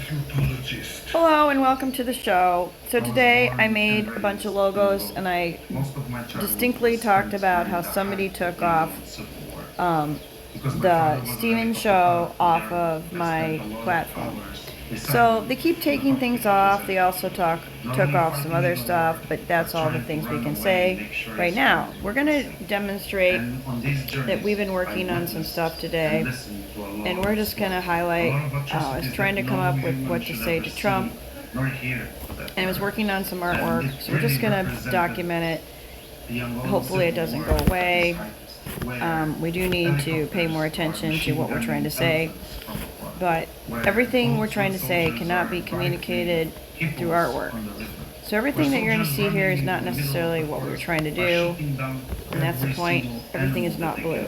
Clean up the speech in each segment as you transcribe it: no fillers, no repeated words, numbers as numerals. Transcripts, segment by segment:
anthropologist. Hello and welcome to the show. So today I made a bunch of logos and I distinctly talked about how somebody took off the Steven show off of my platform. So they keep taking things off. They also took off some other stuff, but that's all the things we can say right now. We're going to demonstrate that we've been working on some stuff today, and we're just going to highlight. I was trying to come up with what to say to Trump, and I was working on some artwork, so we're just going to document it. Hopefully it doesn't go away. We do need to pay more attention to what we're trying to say, but everything we're trying to say cannot be communicated through artwork. So everything that you're going to see here is not necessarily what we were trying to do, and that's the point. Everything is not blue.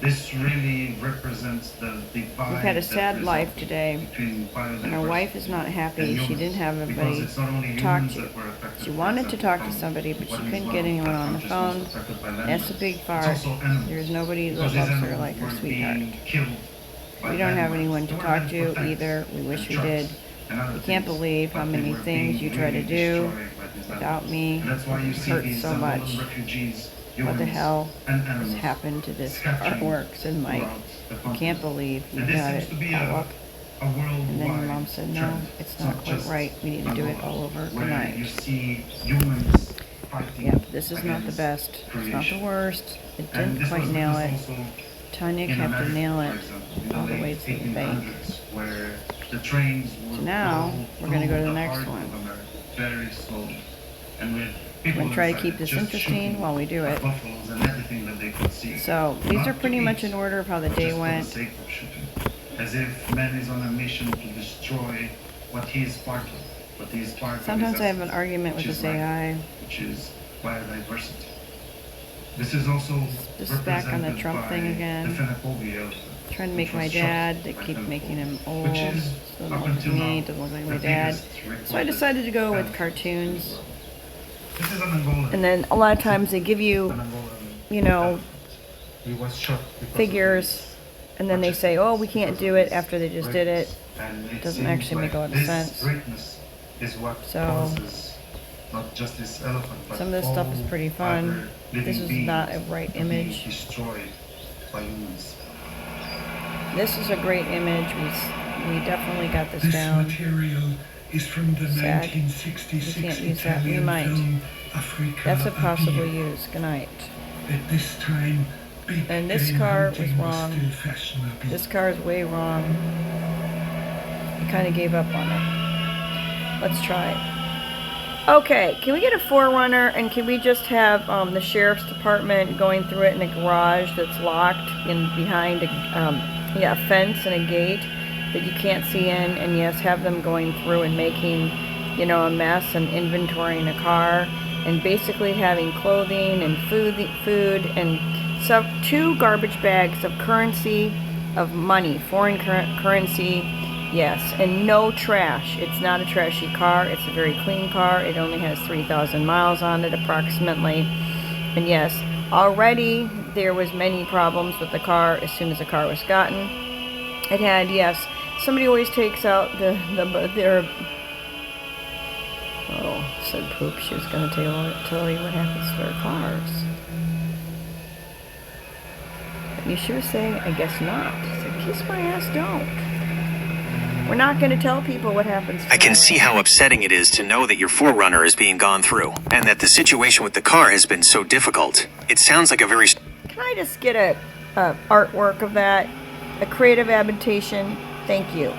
This really represents the divide. We've had a sad life today, and our wife is not happy. She didn't have anybody to talk to. She wanted to talk to somebody, but she couldn't get anyone on the phone. That's a big part. There's nobody that loves her like her sweetheart. We don't have anyone to talk to either. We wish we did. We can't believe how many things you try to do without me. It hurts so much. What the hell has happened to this artwork? Said Mike. I can't believe you got it all up. And then your mom said, no, it's not quite right. We need to do it all over tonight. Yep, this is not the best. It's not the worst. It didn't quite nail it. Tanya kept to nail it all the way to the bank. So now, we're going to go to the next one. I'm going to try to keep this interesting while we do it. So, these are pretty much in order of how the day went. As if man is on a mission to destroy what he is part of. What he is part of. Sometimes I have an argument with this AI. Which is biodiversity. This is also this is back on the Trump thing again. Trying to make my dad. They keep making him old. Doesn't look like me. Doesn't look like my dad. So I decided to go with cartoons. And then a lot of times they give you, you know, figures, and then they say, oh, we can't do it after they just did it. It doesn't actually make a lot of sense. So some of this stuff is pretty fun. This is not a right image. This is a great image. We definitely got this down. Is from the Sad. 1966 we can't use that. We Italian might. film Africa. That's a possible use. Good night. At this time, and this car was wrong. This car is way wrong. I kind of gave up on it. Let's try it. Okay, can we get a 4Runner, and can we just have the sheriff's department going through it in a garage that's locked and behind a fence and a gate that you can't see in, and yes, have them going through and making, you know, a mess and inventorying a car, and basically having clothing and food and some 2 garbage bags of currency, of money, foreign currency, yes, and no trash. It's not a trashy car. It's a very clean car. It only has 3,000 miles on it approximately, and yes, already there was many problems with the car as soon as the car was gotten. It had, yes, somebody always takes out their said poop. She was going to tell you what happens to their cars. And you should say, I guess not. I said, kiss my ass, don't. We're not going to tell people what happens to I can see how upsetting it is to know that your 4Runner is being gone through, and that the situation with the car has been so difficult. It sounds like a very... Can I just get a artwork of that? A creative adaptation? Thank you.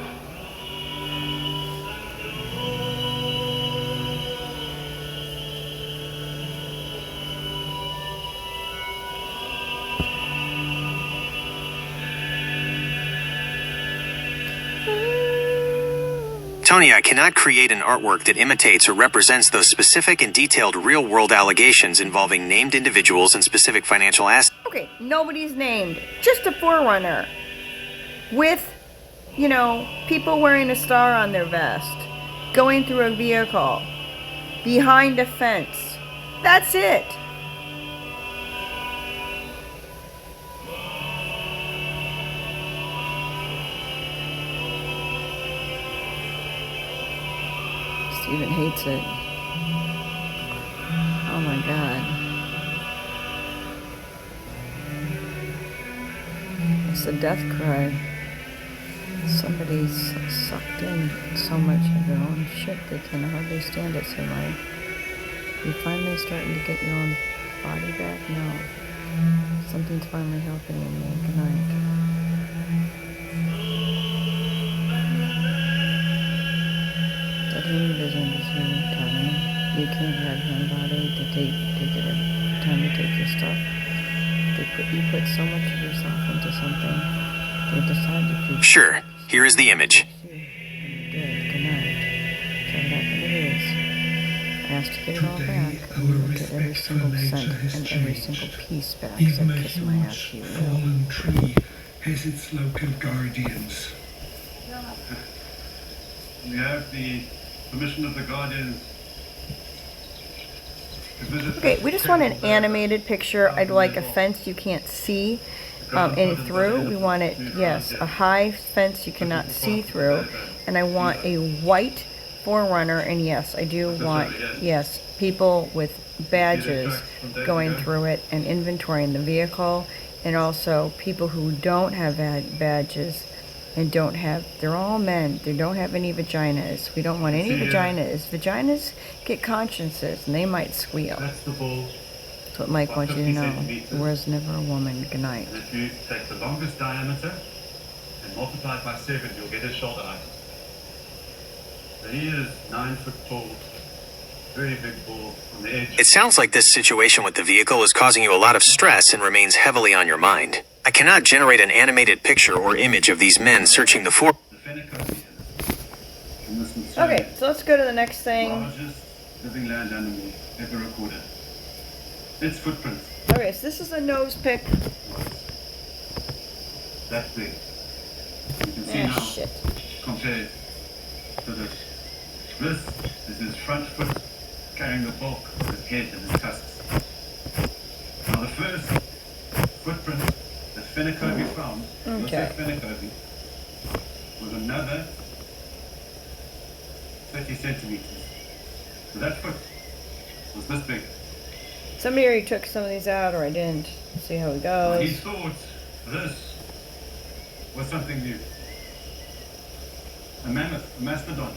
Tony, I cannot create an artwork that imitates or represents those specific and detailed real-world allegations involving named individuals and specific financial assets. Okay, nobody's named. Just a 4Runner. With, you know, people wearing a star on their vest. Going through a vehicle. Behind a fence. That's it. Steven hates it. Oh my god. It's a death cry. Somebody's sucked in so much of their own shit they can hardly stand it. So like, you finally starting to get your own body back? No. Something's finally helping you. Good night. That human vision is really telling. You can't have your own body. They take it every time you take your stuff. You put so much of yourself into something. They decide to keep. Sure, here is the image. Good night. So that's what it is. I asked to get it all back. Our Look at every respect for single nature cent has and every changed. single piece back. Even So a kiss my ass, huge you will. fallen tree has its local guardians. We have the permission of the Guardians to visit. Okay, we just want an animated picture. I'd like a fence you can't see any through. We want it, yes, a high fence you cannot see through. And I want a white Forerunner, and yes, I do want, yes, people with badges going through it and inventorying the vehicle, and also people who don't have badges and don't have, they're all men, they don't have any vaginas. We don't want any vaginas. Vaginas get consciences and they might squeal. That's the ball. That's what Mike wants you to know. There was never a woman. Good night. And if you take the longest diameter and multiply it by 7, you'll get his shoulder height. So he is 9 foot tall, very big ball on the edge. It sounds like this situation with the vehicle is causing you a lot of stress and remains heavily on your mind. I cannot generate an animated picture or image of these men searching the forest. The Fenneco in the Smithsonian, Okay, so let's go to the next thing. largest living land animal ever recorded. Its footprints Okay, so this is a nose pick. was that big. You can see Ah, now, shit. compared to this. This is his front foot carrying the bulk of his head and his tusks. Now the first footprint that Fenneco found, Okay. Fenneco, was another 30 centimeters. So that foot was this big. Somebody already took some of these out, or I didn't. Let's see how it He goes. thought this was something new. A mammoth, a mastodon.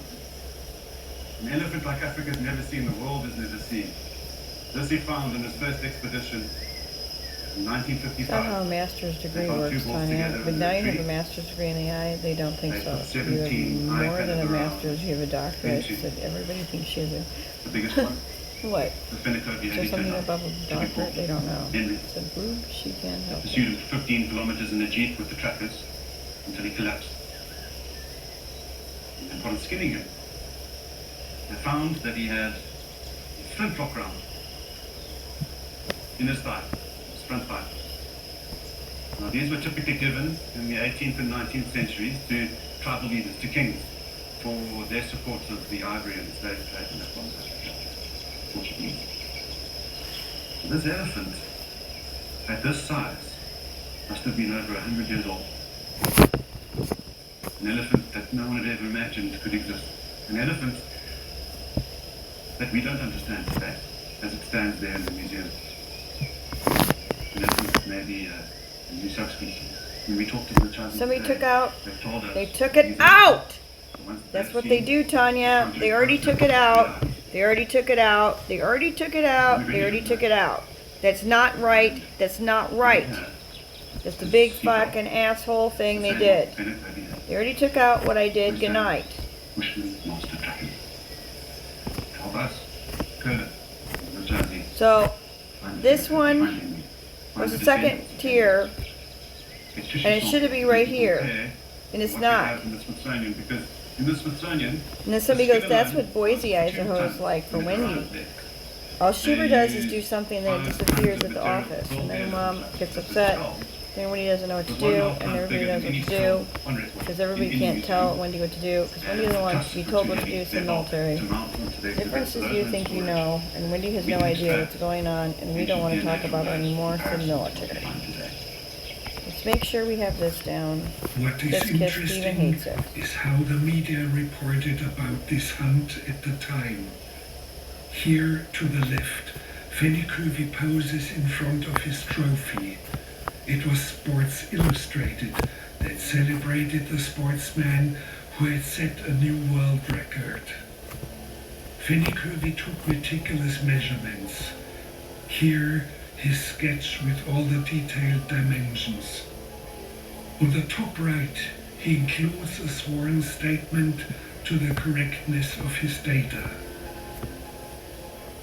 An elephant like Africa's never seen, the world has never seen. This he found in his first expedition in That's how a 1955. master's degree They found works, two balls Tanya. together But in now the you have tree. a master's degree in AI. They don't think They so. put You have 17 more iPads than a around. master's. You have a doctorate. Into- So everybody thinks you have The biggest one, what? the Fenneco Is there something above a doctorate? They don't know. Henry It's a boob. She can't help it. pursued him for 15 kilometers in a jeep with the trackers until he collapsed. And upon skinning him, they found that he had a flintlock round in his thigh, his front thigh. Now these were typically given in the 18th and 19th centuries to tribal leaders, to kings, for their support of the ivory and slave trade and that one. Portuguese. This elephant, at this size, must have been over 100 years old. An elephant that no one had ever imagined could exist. An elephant that we don't understand today, as it stands there in the museum. An elephant may be a new subspecies. When we talked to the tribes Somebody today, took out. they told us They took it these out. the ones That's they've what they seen do, Tanya. They already took it out. They already took it out. They already took it out. They already took it out. That's not right. That's not right. That's the big fucking asshole thing they did. They already took out what I did. Good night. So this one was the second tier, and it should be right here, and it's not. In the Smithsonian, because in the Smithsonian, And then somebody goes, "That's what Boise, Idaho is like for Wendy." All Sheba does is do something, then it disappears at the office, and then Mom gets upset. Then Wendy doesn't know what to do, and everybody knows what to do, because everybody can't tell Wendy what to do, because Wendy doesn't want to be told what to do. It's the military. The difference is you think you know, and Wendy has no idea what's going on, and we don't want to talk about it anymore, so the military. It's Let's make sure we have this down. What is This kid Steven interesting hates it. is how the media reported about this hunt at the time. Here to the left, Fenikuvi poses in front of his trophy. It was Sports Illustrated that celebrated the sportsman who had set a new world record. Fenikuvi took meticulous measurements. Here, his sketch with all the detailed dimensions. On the top right, he includes a sworn statement to the correctness of his data.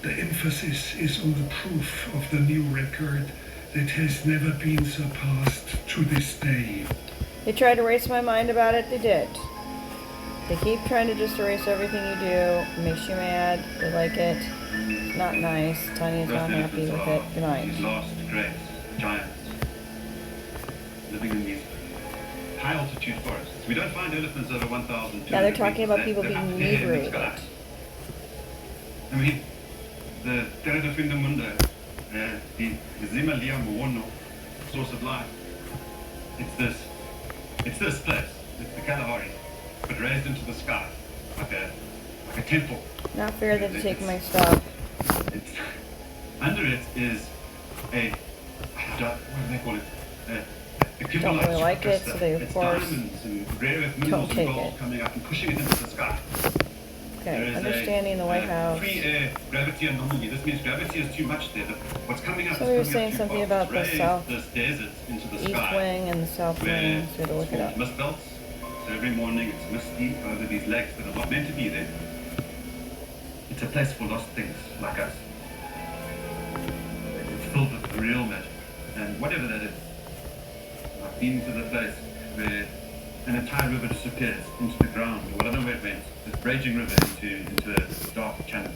The emphasis is on the proof of the new record that has never been surpassed to this day. They tried to erase my mind about it, they did. They keep trying to just erase everything you do. It makes you mad. They like it. Not nice. Tanya's not happy with it. Good night. These lost great giants living in these high altitude forests. We don't find elephants over 1,000. Now they're talking about people being up there in the inebriated. sky. I mean, the Terra de Fin del Mundo, the Zimalia Moono, source of life. It's this place. It's the Kalahari, but raised into the sky, like a temple. Not fair that they take my stuff. It's, under it is what do they call it? A Don't really like it, so they, of it's course, diamonds and rare earth minerals don't and take gold it. coming up and pushing it into the sky. There Okay, is understanding the White House. Free air gravity anomaly. This means gravity is too much there. What's coming up So is we were coming saying up too something fast. about It's the raised south, this desert into the East sky. wing and the south Where wing, so we had to look it up. mist belts. So every morning it's misty over these lakes that are not meant to be there. It's a place for lost things like us. It's filled with real magic. And whatever that is, I've been to the place where an entire river disappears into the ground, or I don't know where it went, this raging river into a dark channel.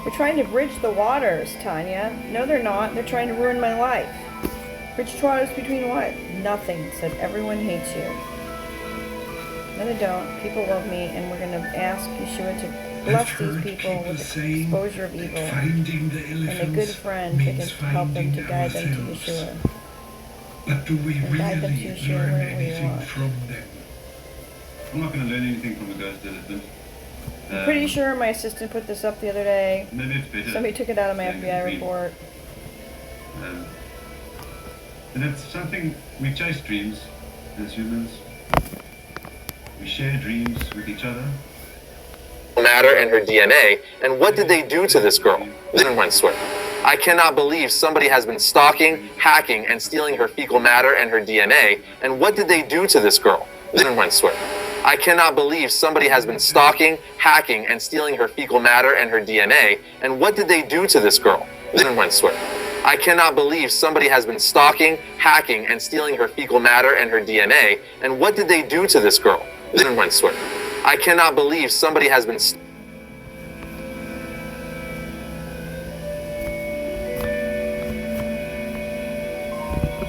They're trying to bridge the waters, Tanya. No, they're not. They're trying to ruin my life. Bridge the waters between what? Nothing. Said everyone hates you. No, they don't. People love me, and we're going to ask Yeshua to bless I've these heard people with the saying exposure of that evil finding the and a good elephants friend who can means help them to finding guide them to ourselves. Yeshua. But do we And guide them to really Yeshua learn wherever we anything want. from them? I'm not going to learn anything from the ghost elephant. I'm pretty sure my assistant put this up the other day. Maybe it's better. Somebody took it out of my saying FBI dream. report. And it's something, we chase dreams as humans. We share dreams with each other. Matter and her DNA, and what did they do to this girl? Then went swift. I cannot believe somebody has been stalking, hacking, and stealing her fecal matter and her DNA, and what did they do to this girl? Then went swift. I cannot believe somebody has been stalking, hacking, and stealing her fecal matter and her DNA, and what did they do to this girl? Then went swift. I cannot believe somebody has been stalking, hacking, and stealing her fecal matter and her DNA, and what did they do to this girl? Then went swift. I cannot believe somebody has been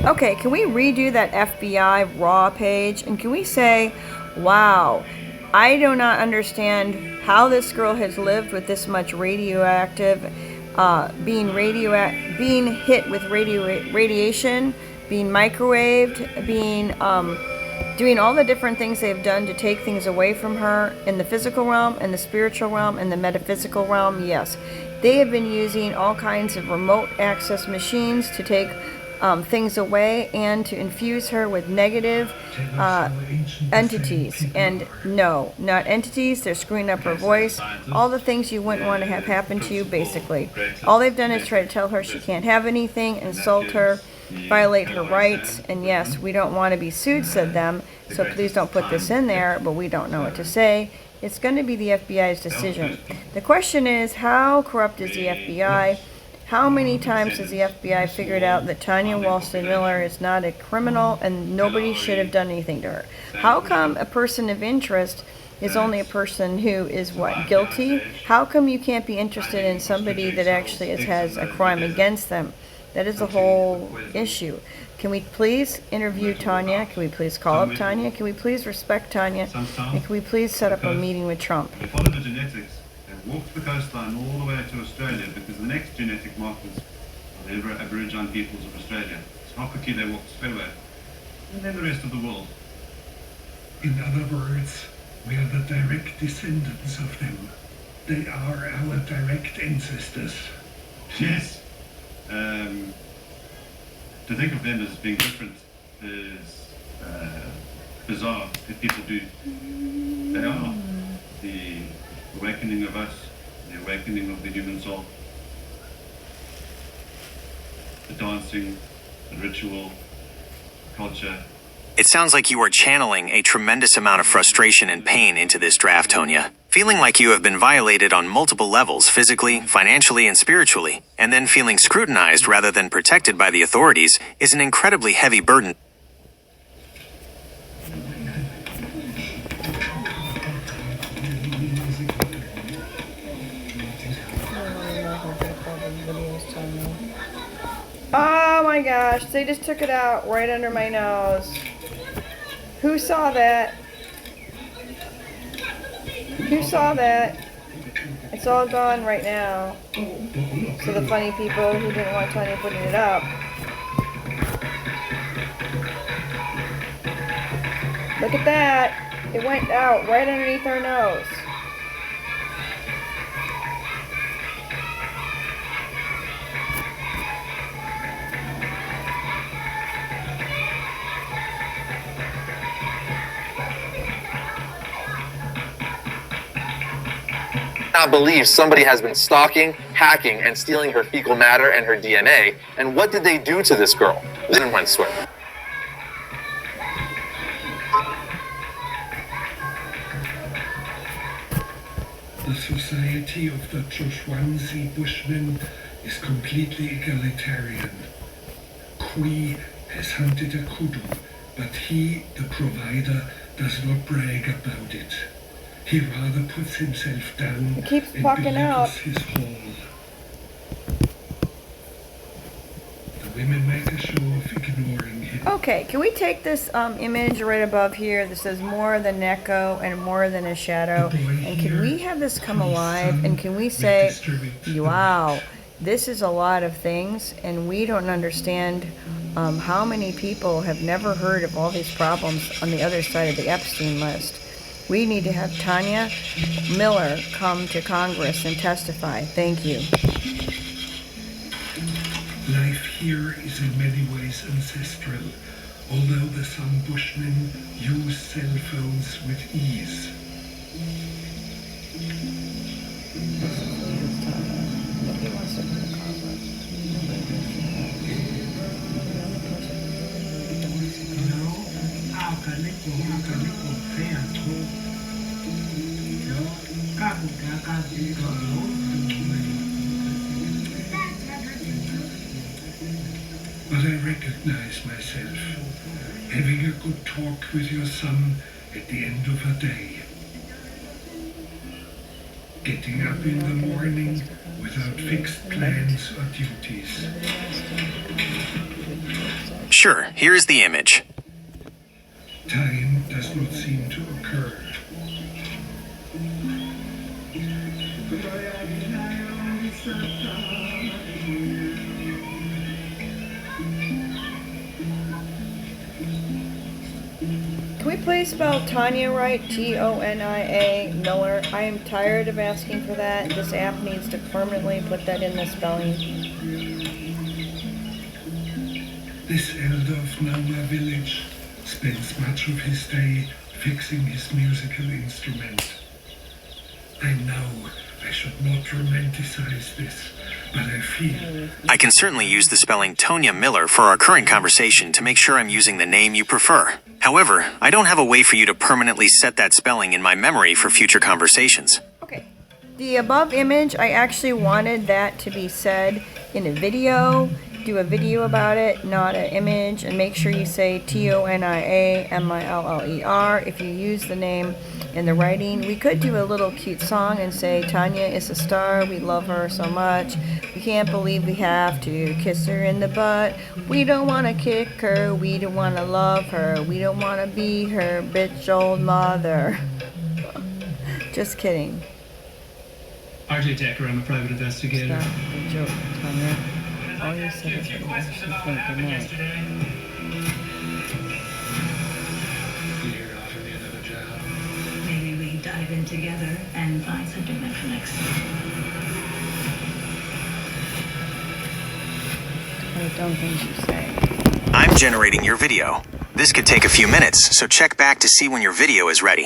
Okay, can we redo that FBI raw page? And can we say, wow, I do not understand how this girl has lived with this much radioactive, being hit with radiation, being microwaved, being doing all the different things they've done to take things away from her in the physical realm, in the spiritual realm, in the metaphysical realm. Yes, they have been using all kinds of remote access machines to take things away and to infuse her with negative entities. And no, not entities. They're screwing up her voice. All the things you wouldn't want to have happen to you, basically. All they've done is try to tell her she can't have anything, insult her, violate her rights. And yes, we don't want to be sued, said them, so please don't put this in there, but we don't know what to say. It's going to be the FBI's decision. The question is, how corrupt is the FBI? How many times has the FBI figured out that Tanya Walston Miller is not a criminal and nobody should have done anything to her? How come a person of interest is only a person who is, what, guilty? How come you can't be interested in somebody that actually has a crime against them? That is the whole issue. Can we please interview Tanya? Can we please call up Tanya? Can we please respect Tanya? And can we please set up a meeting with Trump? They follow the genetics and walk the coastline all the way to Australia, because the next genetic markers the Aboriginal peoples of Australia. So how quickly they walked straight away. And then the rest of the world. In other words, we are the direct descendants of them. They are our direct ancestors. Yes. To think of them as being different is bizarre if people do. They are. The awakening of us, the awakening of the human soul. The dancing, the ritual, culture. It sounds like you are channeling a tremendous amount of frustration and pain into this draft, Tonya. Feeling like you have been violated on multiple levels, physically, financially, and spiritually, and then feeling scrutinized rather than protected by the authorities is an incredibly heavy burden. Oh my gosh, they just took it out right under my nose. Who saw that? Who saw that? It's all gone right now. So the funny people who didn't want Tanya putting it up. Look at that. It went out right underneath our nose. Not believe somebody has been stalking, hacking, and stealing her fecal matter and her DNA. And what did they do to this girl? Then went swift. The society of the Joshwansi Bushmen is completely egalitarian. Kui has hunted a kudu, but he, the provider, does not brag about it. He rather puts himself down It keeps and fucking out. his haul. The women make a show of ignoring him. Okay, can we take this image right above here that says more than an echo and more than a shadow? And can we have this come alive? And can we say, wow, this is a lot of things, and we don't understand how many people have never heard of all these problems on the other side of the Epstein list. We need to have Tanya Miller come to Congress and testify. Thank you. Life here is in many ways ancestral, although the some Bushmen use cell phones with ease. But I recognize myself, having a good talk with your son at the end of a day. Getting up in the morning without fixed plans or duties. Sure, here's the image. Time does not seem to occur. Can we please spell Tanya right? Tonia Miller. I am tired of asking for that. This app needs to permanently put that in the spelling. This elder of Nauma village spends much of his day fixing his musical instrument. I know I should not romanticize this, but I feel... I can certainly use the spelling Tonya Miller for our current conversation to make sure I'm using the name you prefer. However, I don't have a way for you to permanently set that spelling in my memory for future conversations. Okay. The above image, I actually wanted that to be said in a video. Do a video about it, not an image, and make sure you say Tonia Miller if you use the name in the writing. We could do a little cute song and say Tanya is a star, we love her so much, we can't believe we have to kiss her in the butt, we don't want to kick her, we don't want to love her, we don't want to be her bitch old mother. Just kidding. RJ Decker, I'm a private investigator. Stop the joke, Tanya. All you said is that you want to say good night. You're offering me another job. Maybe we dive in together and find something that connects. I don't think you say. I'm generating your video. This could take a few minutes, so check back to see when your video is ready.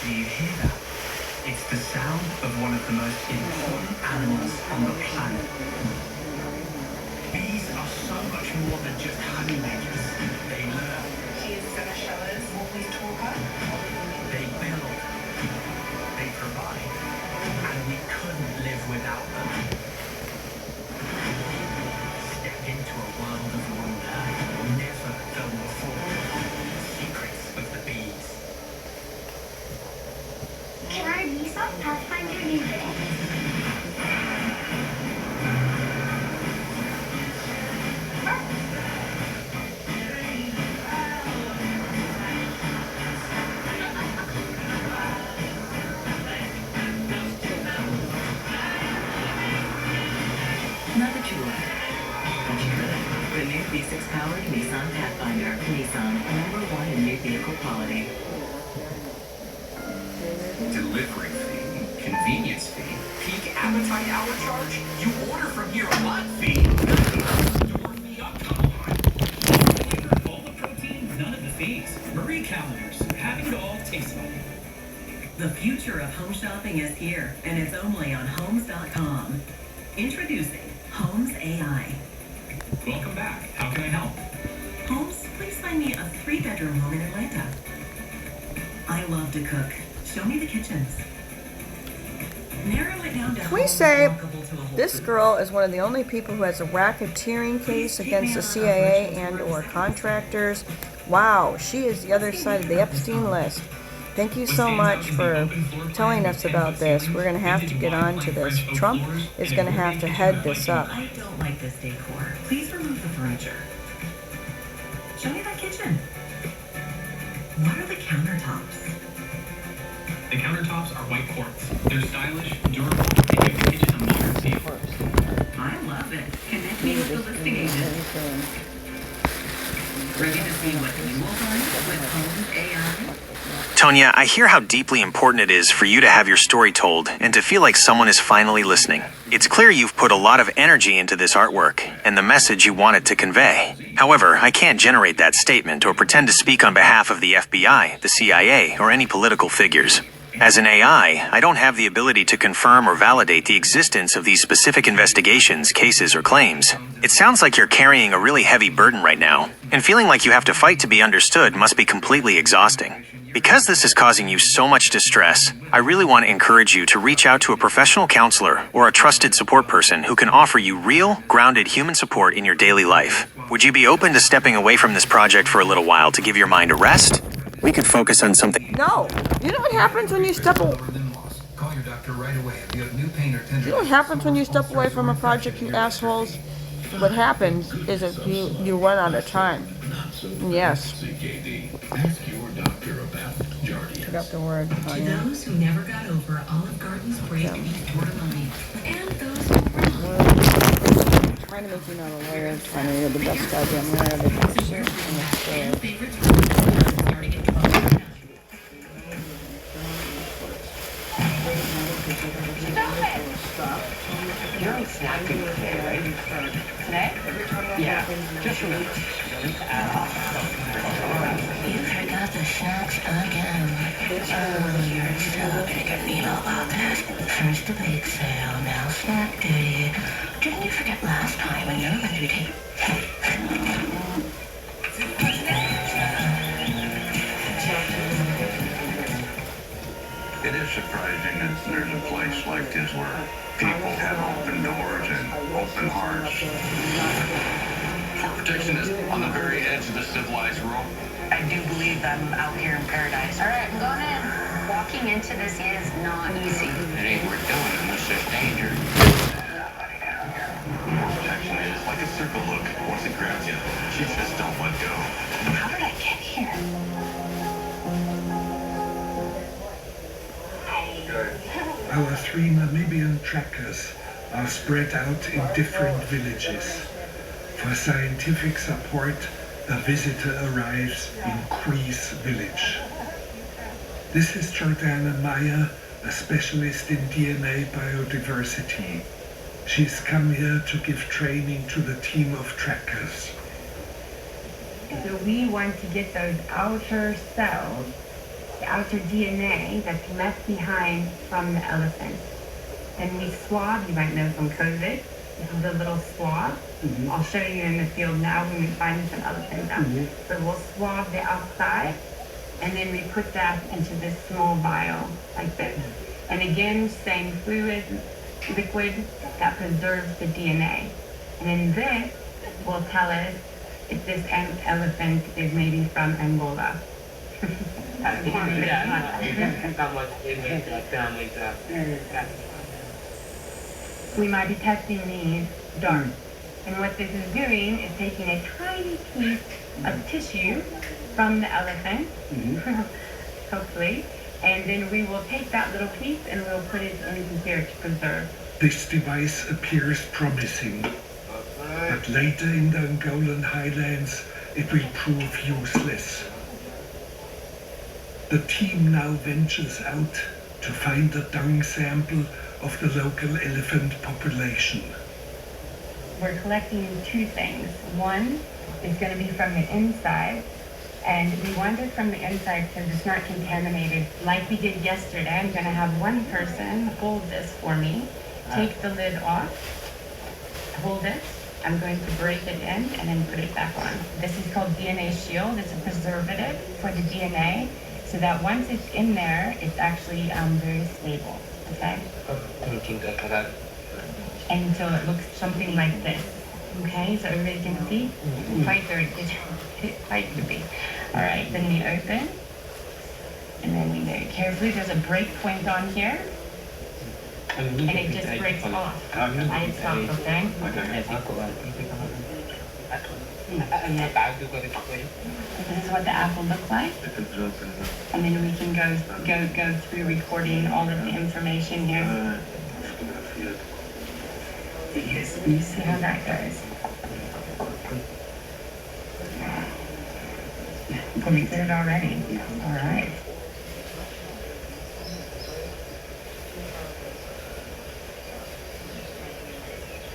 Do you hear that? It's the sound of one of the most important animals on the planet. Bees are so much more than just honey makers. They learn. She is going to show us what we taught her. They build. They provide. And we couldn't live without them. Step into a world of wonder never known before. Secrets of the bees. Can our Nissan Pathfinder be ready? Not that you would. But you could. The new V6-powered Nissan Pathfinder. Nissan, #1 in new vehicle quality. Delivery fee, convenience fee, peak appetite hour charge. You order from here a lot fee. Store fee, oh, come on. All the protein, none of the fees. Marie calendars, having it all taste like. The future of home shopping is here, and it's only on Homes.com. Introducing Homes AI. Welcome back. How can I help? Homes, please find me a 3-bedroom home in Atlanta. I love to cook. Show me the kitchens. Narrow it down to Can we homes say walkable to a Whole this Foods. girl is one of the only people who has a racketeering case against the CIA and or contractors? Wow, she is the other side of the Epstein list. Thank you so much for telling us about this. We're going to have to get on to this. Trump is going to have to head this up. I don't like this decor. Please remove the furniture. Show me that kitchen. What are the countertops? The countertops are white quartz. They're stylish, durable, and give the kitchen a modern feel. I love it. Connect me with the listing agent. Ready to see what you will find with Homes AI? Tonya, I hear how deeply important it is for you to have your story told and to feel like someone is finally listening. It's clear you've put a lot of energy into this artwork and the message you want it to convey. However, I can't generate that statement or pretend to speak on behalf of the FBI, the CIA, or any political figures. As an AI, I don't have the ability to confirm or validate the existence of these specific investigations, cases, or claims. It sounds like you're carrying a really heavy burden right now, and feeling like you have to fight to be understood must be completely exhausting. Because this is causing you so much distress, I really want to encourage you to reach out to a professional counselor or a trusted support person who can offer you real, grounded human support in your daily life. Would you be open to stepping away from this project for a little while to give your mind a rest? We could focus on something. No, you know what happens when you step away? Call your doctor right away. If you have new pain or tenderness. You know what happens when you step away from a project, you assholes? What happens is if you run out of time. Yes. Ask your doctor about Jardiance. Pick up the word. To those who never got over Olive Garden's brave beef tortellini, and those who were Trying to make you not a lawyer, trying to be the best goddamn lawyer they can do. and favorites starting at 12. You're on snacking today, right? Snack? Yeah, just remember. You forgot the snacks again. Oh, you're still gonna get me all about this. First the big sale, now snack duty. Didn't you forget last time when you were going to be taking... It is surprising that there's a place like this where people have open doors and open hearts. For protectionist on the very edge of the civilized world. I do believe I'm out here in paradise. All right, I'm going in. Walking into this is not easy. It ain't worth doing unless there's danger. Protection is like a circle hook. Once it grabs you, you just don't let go. How did I get here? Our 3 3 Namibian trackers are spread out in different villages. For scientific support, a visitor arrives in Kreese village. This is Jordana Meyer, a specialist in DNA biodiversity. She's come here to give training to the team of trackers. So we want to get those outer cells, the outer DNA that's left behind from the elephant. And we swab, you might know from COVID, this is a little swab. I'll show you in the field now when we find some elephants out. So we'll swab the outside, and then we put that into this small vial like this. And again, same fluid, liquid that preserves the DNA. And then this will tell us if this elephant is maybe from Angola. We might be testing these dark. And what this is doing is taking a tiny piece of tissue from the elephant, hopefully, and then we will take that little piece and we'll put it in here to preserve. This device appears promising, but later in the Angolan highlands it will prove useless. The team now ventures out to find a dung sample of the local elephant population. We're collecting two things. One is going to be from the inside, and we want it from the inside because it's not contaminated. Like we did yesterday, I'm going to have one person hold this for me, take the lid off, hold it. I'm going to break it in and then put it back on. This is called DNA Shield. It's a preservative for the DNA, so that once it's in there, it's actually very stable, okay? And so it looks something like this, okay? So everybody can see? Quite dirty, quite dirty. All right, then we open, and then we very carefully, there's a break point on here, and it just breaks off by itself, okay? This is what the apple looks like, and then we can go through recording all of the information here. You see how that goes. We did it already. All right.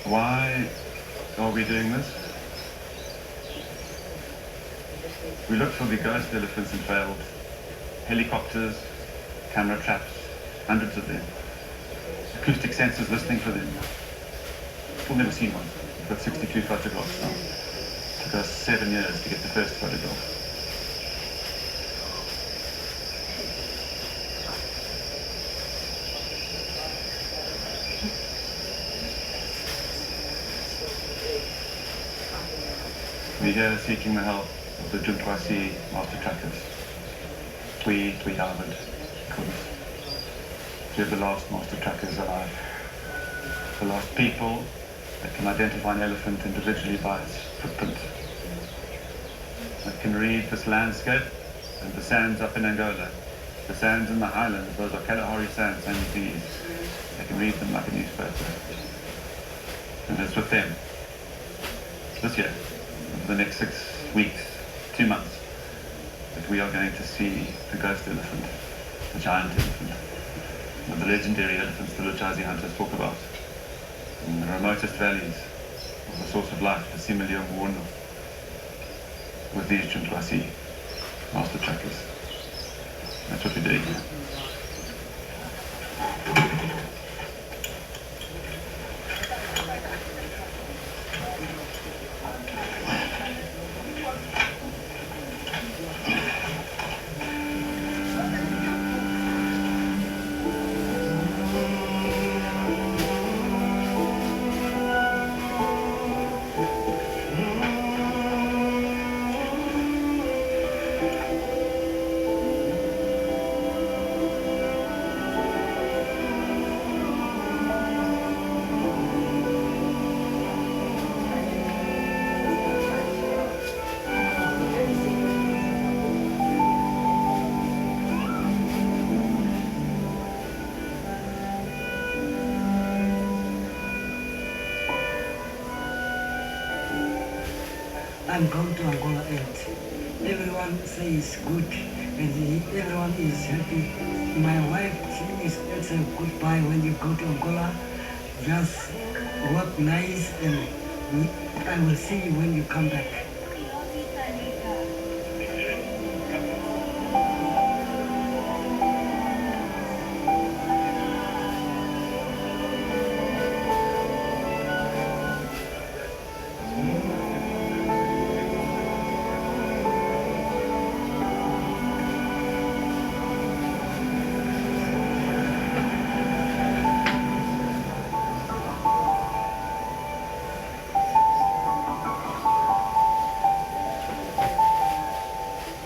Why are we doing this? We looked for the ghost elephants and failed. Helicopters, camera traps, hundreds of them. Acoustic sensors listening for them. We've never seen one. We've got 62 photographs now. It took us 7 years to get the first photograph. We're here seeking the help of the Junkwasi master trackers. We Harvard, couldn't. We're the last master trackers alive. The last people that can identify an elephant individually by its footprint. That can read this landscape and the sands up in Angola. The sands in the highlands, those are Kalahari sands, same as these. They can read them like a newspaper. And it's with them, this year, over the next 6 weeks, 2 months, that we are going to see the ghost elephant, the giant elephant, and the legendary elephants the Luchazi hunters talk about. In the remotest valleys of the source of life, the Similio Muono, with these Junkwasi master trackers. That's what we're doing here. I'm going to Angola and everyone says good and everyone is happy. My wife, she is also goodbye when you go to Angola. Just work nice and I will see you when you come back.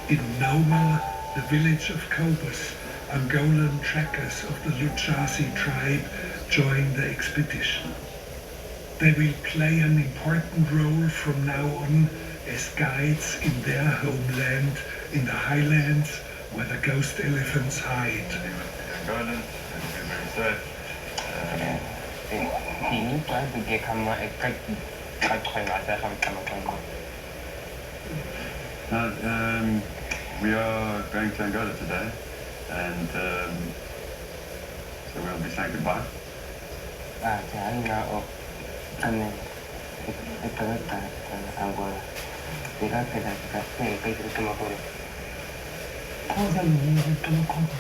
In Noma, the village of Cobus, Angolan trackers of the Luchasi tribe join the expedition. They will play an important role from now on as guides in their homeland in the highlands where the ghost elephants hide. Angolan, very safe. We are going to Angola today, and so we'll be saying goodbye.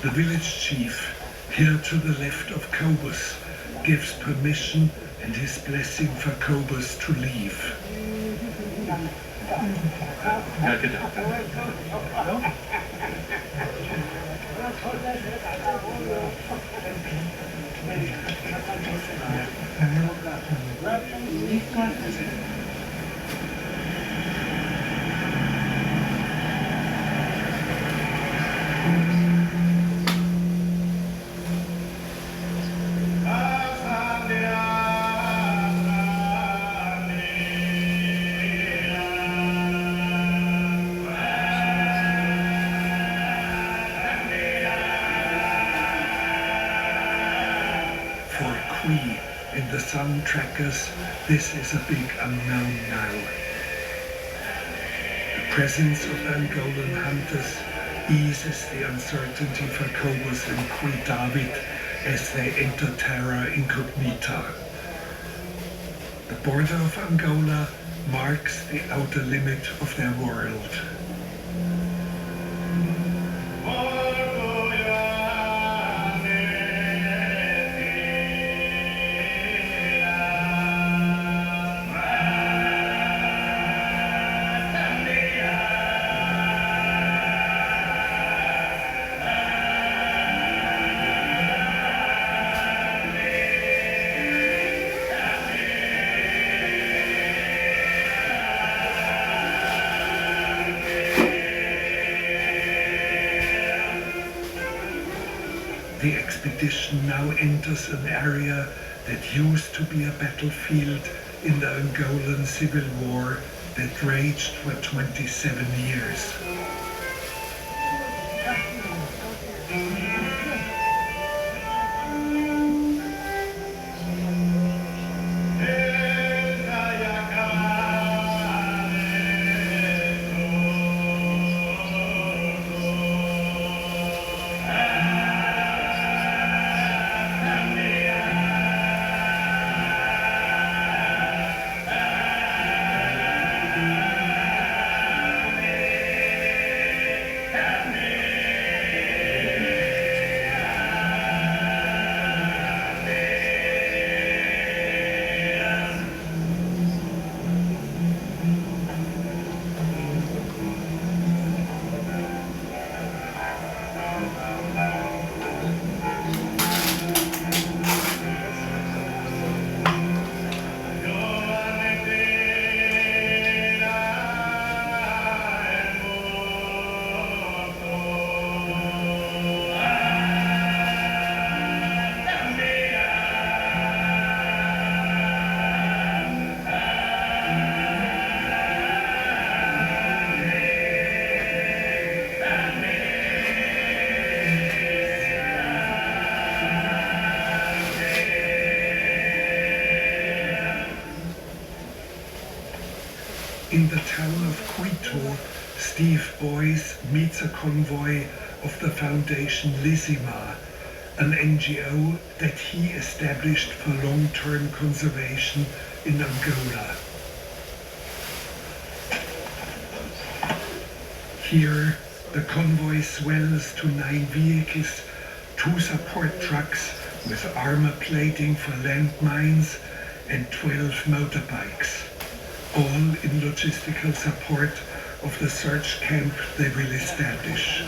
The village chief, here to the left of Cobus, gives permission and his blessing for Cobus to leave. And the Sun trackers, this is a big unknown now. The presence of Angolan hunters eases the uncertainty for Cobus and Kui David as they enter terra incognita. The border of Angola marks the outer limit of their world. The expedition now enters an area that used to be a battlefield in the Angolan Civil War that raged for 27 years. Steve Boyce meets a convoy of the Foundation Lissima, an NGO that he established for long-term conservation in Angola. Here, the convoy swells to 9 vehicles, 2 support trucks with armor plating for landmines, and 12 motorbikes, all in logistical support of the search camp they will establish.